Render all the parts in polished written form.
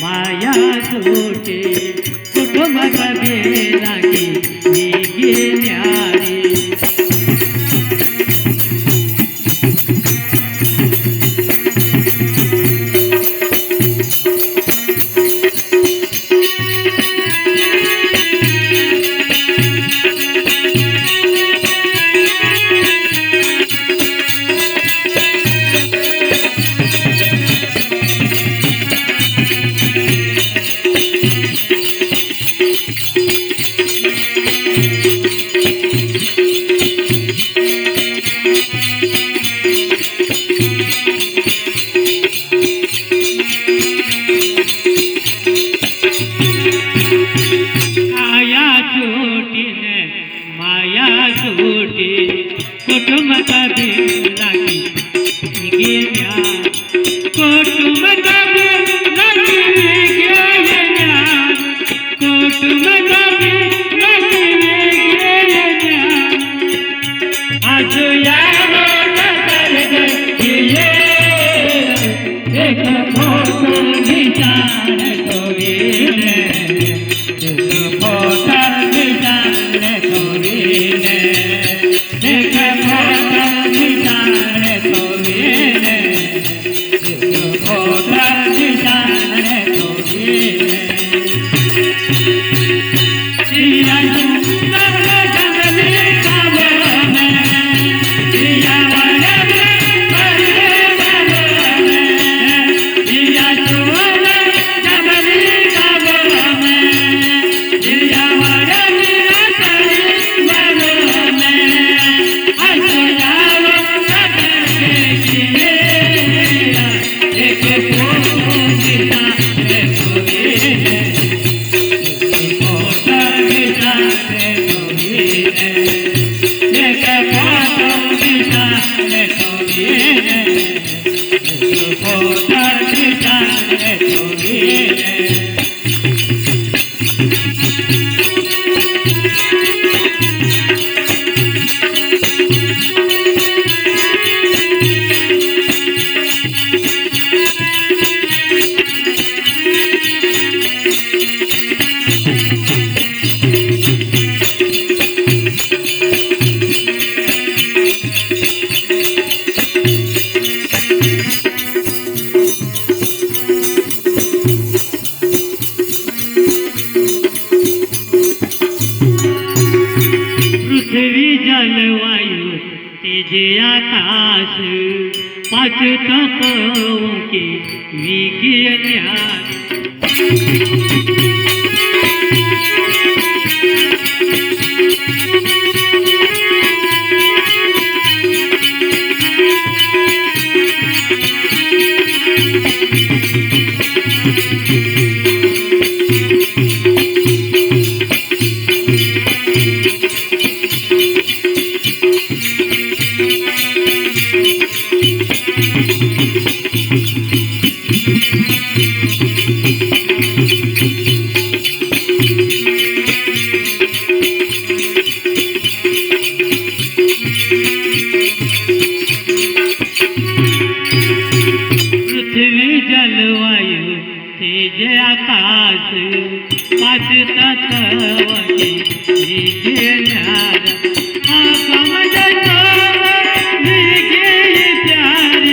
माया सुटे कुटुंब कबीरा की निगी न्यारी कुटुंब कबीरा की निगी न्यारी कुटुंब कबीरा की निगी न्यारी कुटुंब कबीरा की निगी न्यारी आज यावो नजर गए एक फोटो निशान तो वीने एक फोटो निशान तो वीने एक फोटो निशान तो वीने एक फोटो निशान तो वीने सिया सुंदर जंगली काबे में सिया वाले बड़े बाबे में सिया सुंदर जंगली काबे में सिया वाले पृथ्वी जलवायु तेजे आकाश पाँच तत्वों के विज्ञान। पृथ्वी जलवायु तेज आकाश पाँच तत्व के विज्ञान। आगम जसो लिखे प्यार,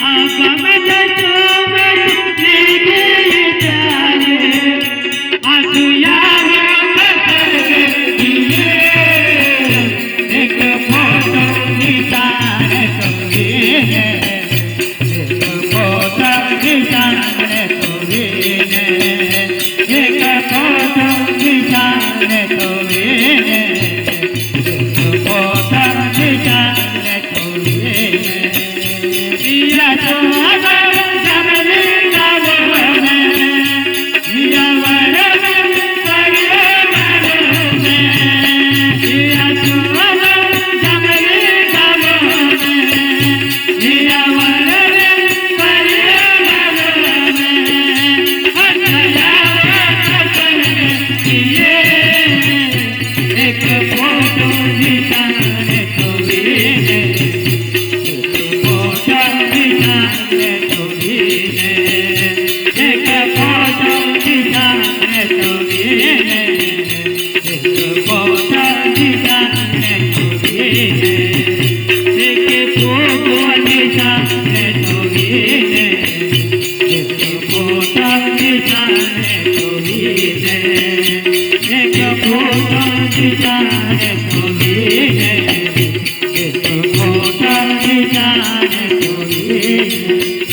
आगम जसो लिखे प्यार। आसुया एक फोटो निशान तुम्हें,